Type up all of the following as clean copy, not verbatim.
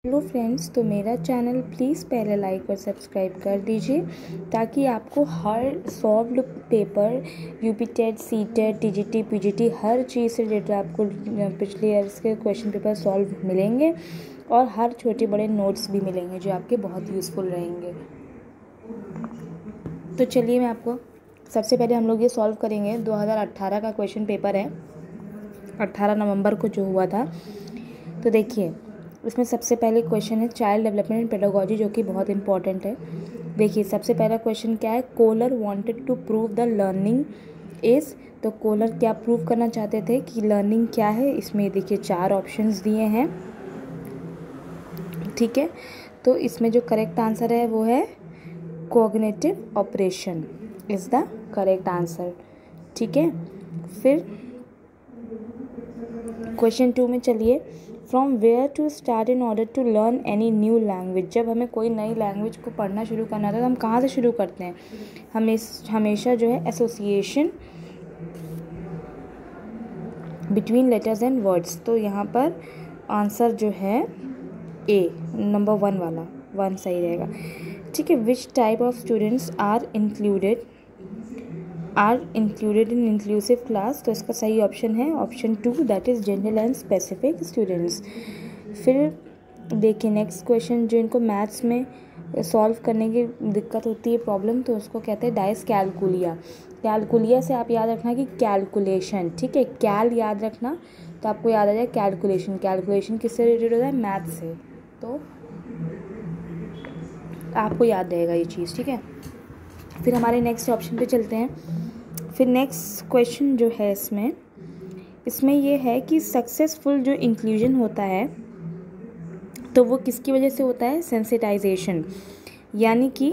Hello friends, तो मेरा channel please पहले लाइक और सब्सक्राइब कर दीजिए ताकि आपको हर solved paper UP TET C TET TGT PGT हर चीज़ से रिलेटेड आपको पिछले ईयर्स के क्वेश्चन पेपर सॉल्व मिलेंगे और हर छोटे बड़े नोट्स भी मिलेंगे जो आपके बहुत यूज़फुल रहेंगे। तो चलिए मैं आपको सबसे पहले हम लोग ये सॉल्व करेंगे। 2018 का क्वेश्चन पेपर है, 18 नवंबर को जो हुआ था। तो देखिए इसमें सबसे पहले क्वेश्चन है चाइल्ड डेवलपमेंट एंड पेडागोजी, जो कि बहुत इंपॉर्टेंट है। देखिए सबसे पहला क्वेश्चन क्या है, Kohler wanted to prove the learning is. तो कोलर क्या प्रूव करना चाहते थे कि लर्निंग क्या है। इसमें देखिए 4 ऑप्शंस दिए हैं, ठीक है। तो इसमें जो करेक्ट आंसर है वो है cognitive operation is the correct answer, ठीक है। फिर क्वेश्चन 2 में चलिए, from where to start in order to learn any new language. जब हमें कोई नई लैंग्वेज को पढ़ना शुरू करना था तो हम कहाँ से शुरू करते हैं। हमेशा जो है association between letters and words. तो यहाँ पर आंसर जो है ए नंबर 1 वाला 1 सही रहेगा, ठीक है। Which type of students are included in inclusive class. तो इसका सही ऑप्शन है option 2, that is general and specific students. फिर देखिए नेक्स्ट क्वेश्चन, जो इनको मैथ्स में सॉल्व करने की दिक्कत होती है प्रॉब्लम, तो उसको कहते हैं डाइस कैलकुलिया। कैलकुलिया से आप याद रखना कि कैलकुलेशन, ठीक है। कैल याद रखना तो आपको याद आ जाए कैलकुलेशन। कैलकुलेशन किससे रिलेटेड होता है, मैथ से, तो आपको याद रहेगा ये चीज़, ठीक है। फिर हमारे नेक्स्ट ऑप्शन पे चलते हैं। फिर नेक्स्ट क्वेश्चन जो है इसमें ये है कि सक्सेसफुल जो इंक्लूजन होता है तो वो किसकी वजह से होता है, सेंसिटाइजेशन। यानी कि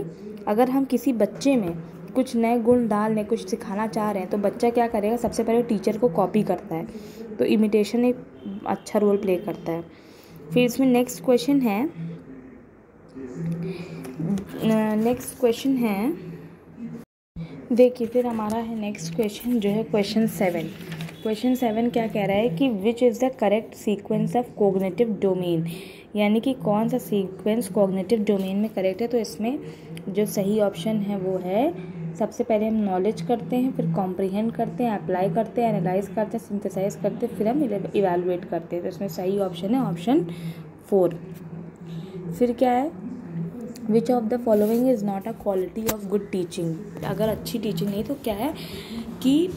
अगर हम किसी बच्चे में कुछ नए गुण डालने कुछ सिखाना चाह रहे हैं तो बच्चा क्या करेगा, सबसे पहले टीचर को कॉपी करता है। तो इमिटेशन एक अच्छा रोल प्ले करता है। फिर इसमें नेक्स्ट क्वेश्चन है देखिए, फिर हमारा है नेक्स्ट क्वेश्चन जो है क्वेश्चन 7। क्वेश्चन 7 क्या कह रहा है कि which is the correct sequence of cognitive domain. यानी कि कौन सा सीक्वेंस कॉग्निटिव डोमेन में करेक्ट है। तो इसमें जो सही ऑप्शन है वो है, सबसे पहले हम नॉलेज करते हैं, फिर कॉम्प्रीहेंड करते हैं, अप्लाई करते हैं, एनालाइज करते हैं, सिंथेसाइज करते हैं, फिर हम इवेलुएट करते हैं। तो इसमें सही ऑप्शन है ऑप्शन 4। फिर क्या है, which of the following is not a quality of good teaching. अगर अच्छी टीचिंग नहीं तो क्या है कि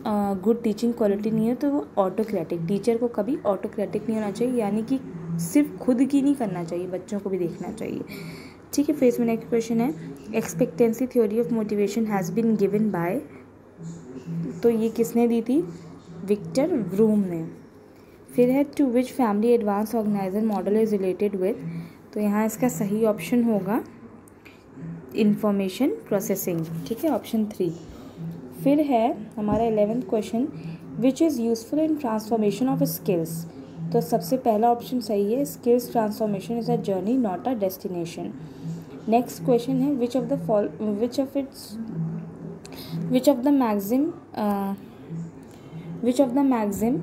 गुड टीचिंग क्वालिटी नहीं है तो वो ऑटोक्रेटिक। टीचर को कभी ऑटोक्रेटिक नहीं होना चाहिए, यानी कि सिर्फ खुद की नहीं करना चाहिए, बच्चों को भी देखना चाहिए, ठीक है। फिर इसमें नेक्स्ट क्वेश्चन है, expectancy theory of motivation has been given by. तो ये किसने दी थी, विक्टर व्रूम ने। फिर है to which family advance organiser model is related with. तो यहाँ इसका सही ऑप्शन होगा इंफॉर्मेशन प्रोसेसिंग, ठीक है, ऑप्शन 3। फिर है हमारा 11th question, which is useful in transformation of skills. तो सबसे पहला ऑप्शन सही है, skills transformation is a journey not a destination. Next question है, which of the maxim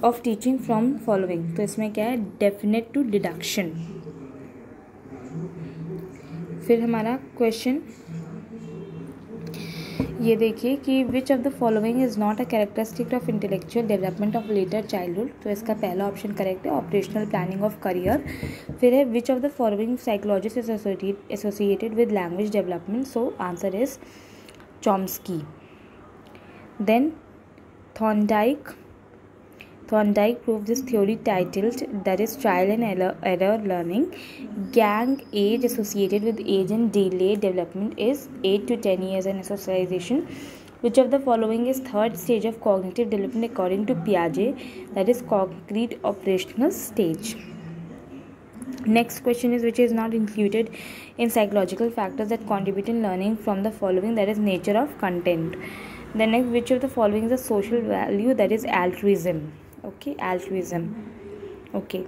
of teaching from following. तो इसमें क्या है, डेफिनेट टू डिडक्शन। फिर हमारा क्वेश्चन ये देखिए कि which of the following is not a characteristic of intellectual development of later childhood. तो इसका पहला ऑप्शन करेक्ट है, ऑपरेशनल प्लानिंग ऑफ करियर। फिर है which of the following psychologist is associated with language development. So answer is Chomsky. Then Thorndike proved this theory titled, that is trial and error learning. Gang age associated with age and delayed development is 8 to 10 years and socialization. Which of the following is third stage of cognitive development according to Piaget, that is concrete operational stage. Next question is, which is not included in psychological factors that contribute in learning from the following, that is nature of content. Then next, which of the following is a social value, that is altruism. Okay, altruism. Okay,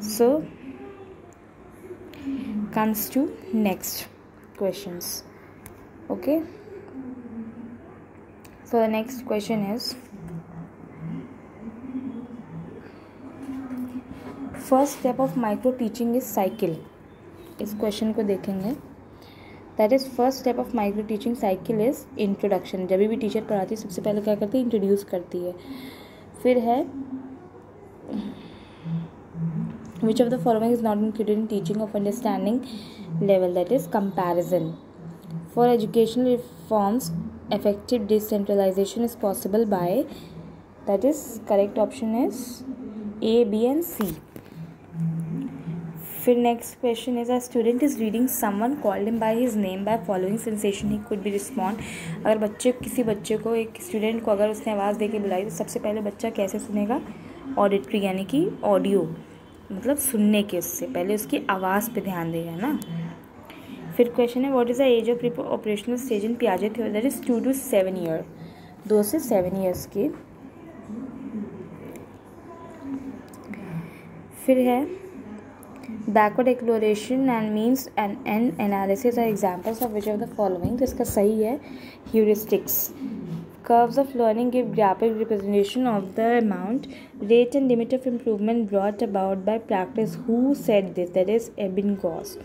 so comes to next questions. Okay, so the next question is, first step of micro teaching is cycle. इस question को देखेंगे। That is first step of micro teaching cycle is introduction. जब भी teacher पढ़ाती है सबसे पहले क्या करती है, इंट्रोड्यूस करती है। फिर है which of the following is not included in teaching of understanding level, that is comparison. For educational reforms effective decentralization is possible by, that is correct option is A, B and C. फिर next question is a student is reading someone called him by his name by following sensation he could be respond। अगर किसी बच्चे को, एक student को अगर उसने आवाज़ दे के बुलाई तो सबसे पहले बच्चा कैसे सुनेगा, ऑडिटरी यानी कि ऑडियो मतलब सुनने के, उससे पहले उसकी आवाज़ पे ध्यान देगा ना। फिर क्वेश्चन है what is the age of operational stage in पियाजे theory, that is 2 to 7 year, 2 से 7 ईयर्स की। फिर है backward exploration and means and analysis are examples of which of the following. तो इसका सही है heuristics. Curves of learning give graphic representation of the amount, rate and limit of improvement brought about by practice. Who said this, that is Ebbinghaus.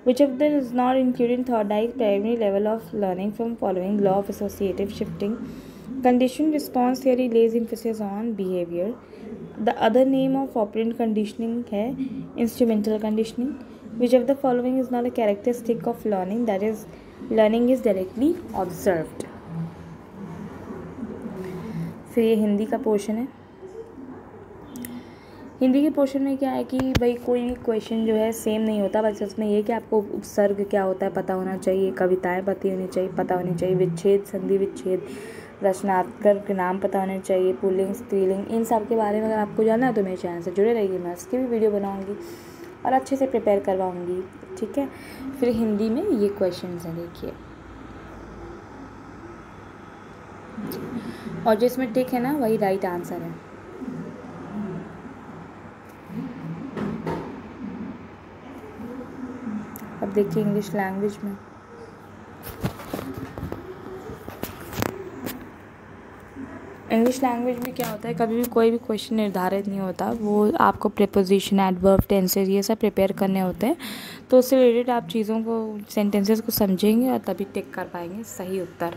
Which of them is not included in Thorndike's primary level of learning from following law of associative shifting? Conditioned response theory lays emphasis on behavior. The other name of operant conditioning है instrumental conditioning. Which of the following is not a characteristic of learning, that is learning is directly observed. फिर ये हिंदी का portion है। हिंदी के portion में क्या है कि भाई कोई भी क्वेश्चन जो है सेम नहीं होता, बस उसमें ये कि आपको उपसर्ग क्या होता है पता होना चाहिए, कविताएं पता होनी चाहिए, विच्छेद, संधि विच्छेद, रचनात्मक के नाम पता होने चाहिए, पुल्लिंग स्त्रीलिंग, इन सब के बारे में अगर आपको जानना है तो मेरे चैनल से जुड़े रहिए। मैं उसकी भी वीडियो बनाऊँगी और अच्छे से प्रिपेयर करवाऊँगी, ठीक है। फिर हिंदी में ये क्वेश्चन हैं, देखिए, और जिसमें टिक है ना वही राइट आंसर है। अब देखिए इंग्लिश लैंग्वेज में। इंग्लिश लैंग्वेज में क्या होता है, कभी भी कोई भी क्वेश्चन निर्धारित नहीं होता, वो आपको प्रीपोजिशन, एडवर्ब, टेंसेस ये सब प्रिपेयर करने होते हैं। तो उससे रिलेटेड आप चीज़ों को, सेंटेंसेस को समझेंगे और तभी टिक कर पाएंगे सही उत्तर,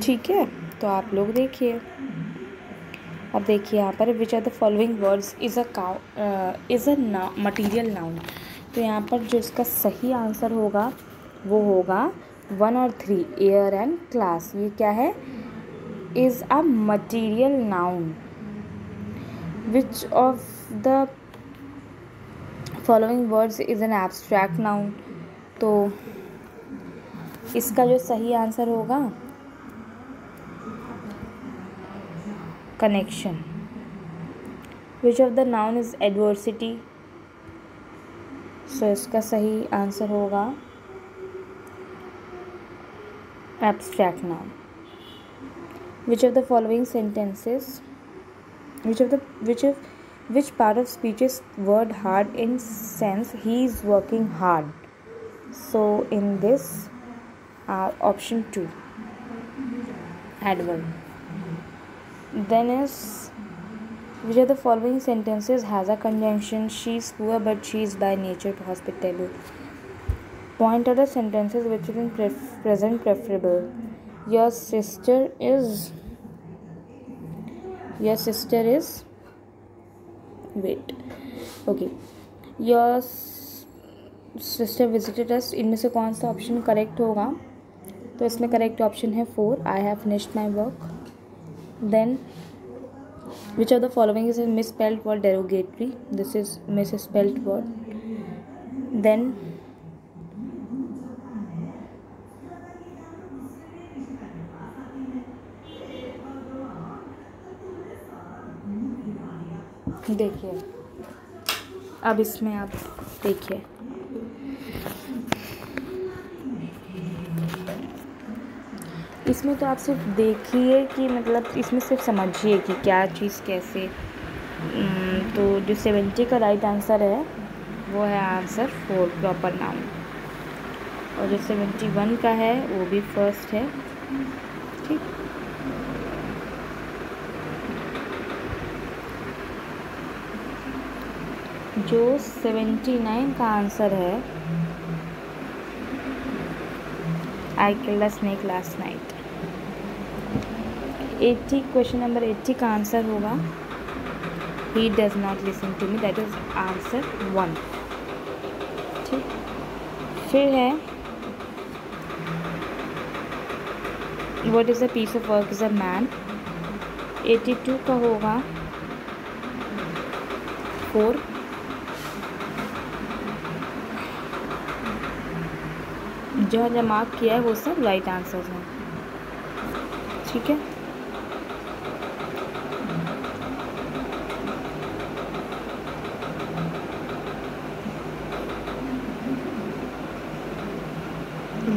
ठीक है। तो आप लोग देखिए। अब देखिए यहाँ पर which are the following words is a material noun. तो यहाँ पर जो इसका सही आंसर होगा वो होगा 1 और 3, एयर एंड क्लास। ये क्या है, is a material noun. Which of the following words is an abstract noun. तो इसका जो सही आंसर होगा connection. Which of the noun is adversity. So इसका सही आंसर होगा abstract noun. Which of the following sentences, which part of speech is word hard in sense he is working hard? So in this option 2, adverb. Then is which of the following sentences has a conjunction she is poor but she is by nature hospitable? Point out the sentences which is in present preferable. Your sister is wait, okay, your sister visited us। इनमें से कौन सा option correct होगा? तो इसमें correct option है 4, I have finished my work. Then which of the following is a misspelled word derogatory? This is misspelled word. Then देखिए, अब इसमें आप देखिए, इसमें तो आप सिर्फ देखिए कि मतलब इसमें सिर्फ समझिए कि क्या चीज़ कैसे। तो जो 70 का राइट आंसर है वो है आंसर 4, प्रॉपर नाउन। और जो 71 का है वो भी फर्स्ट है, ठीक। जो 79 का आंसर है, I killed the snake last night. 80, question number 80 का आंसर होगा he does not listen to me, that is answer 1। ठीक, फिर है what is a piece of work is a man. 82 का होगा 4। जो मार्क किया है वो सब राइट आंसर्स हैं। ठीक है,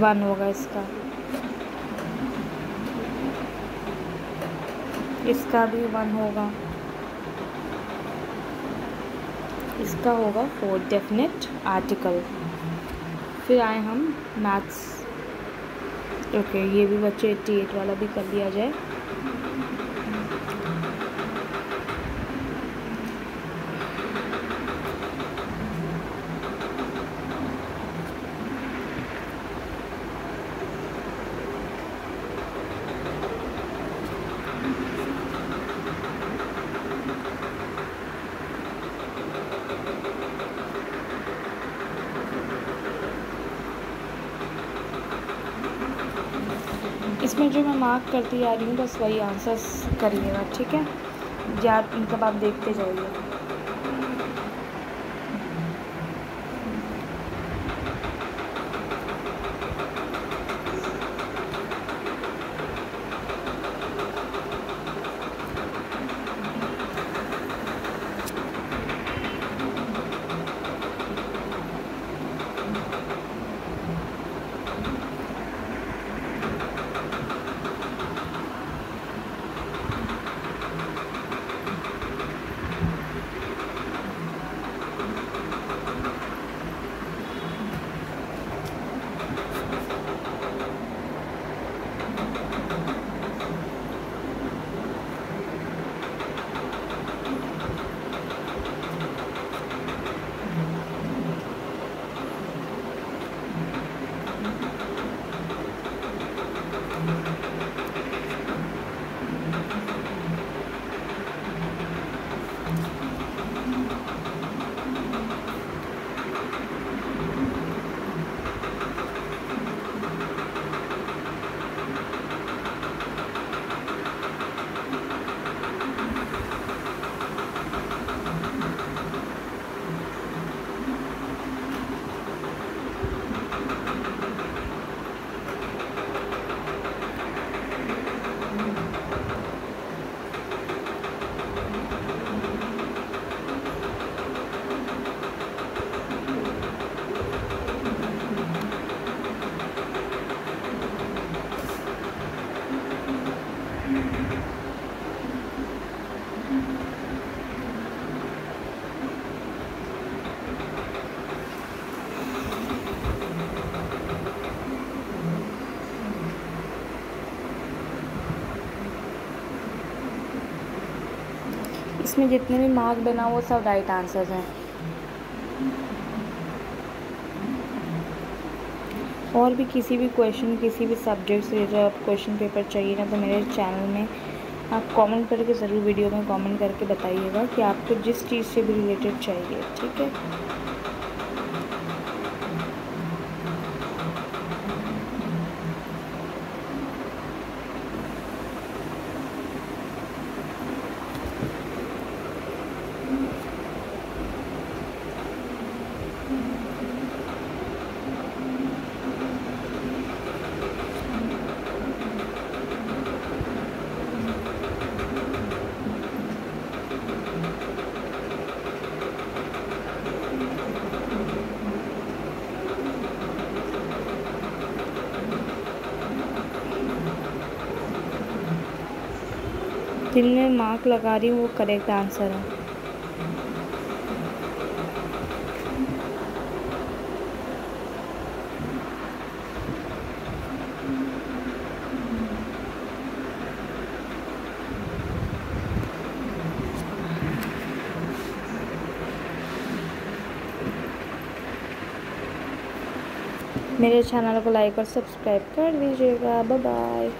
वन होगा इसका, इसका भी 1 होगा, इसका होगा 4 डेफिनेट आर्टिकल। फिर आए हम मैथ्स। ओके, ये भी बच्चे 88 वाला भी कर लिया जाए। इसमें जो मैं मार्क करती आ रही हूँ बस वही आंसर्स करिएगा। ठीक है, या मतलब आप देखते जाइए। इसमें जितने भी मार्क बना वो सब राइट आंसर्स हैं। और भी किसी भी क्वेश्चन, किसी भी सब्जेक्ट से रिलेटेड आप क्वेश्चन पेपर चाहिए ना, तो मेरे चैनल में आप कमेंट करके ज़रूर, वीडियो में कमेंट करके बताइएगा कि आपको जिस चीज़ से भी रिलेटेड चाहिए। ठीक है, जिनमें मार्क लगा रही हूँ वो करेक्ट आंसर है। मेरे चैनल को लाइक और सब्सक्राइब कर दीजिएगा। Bye bye.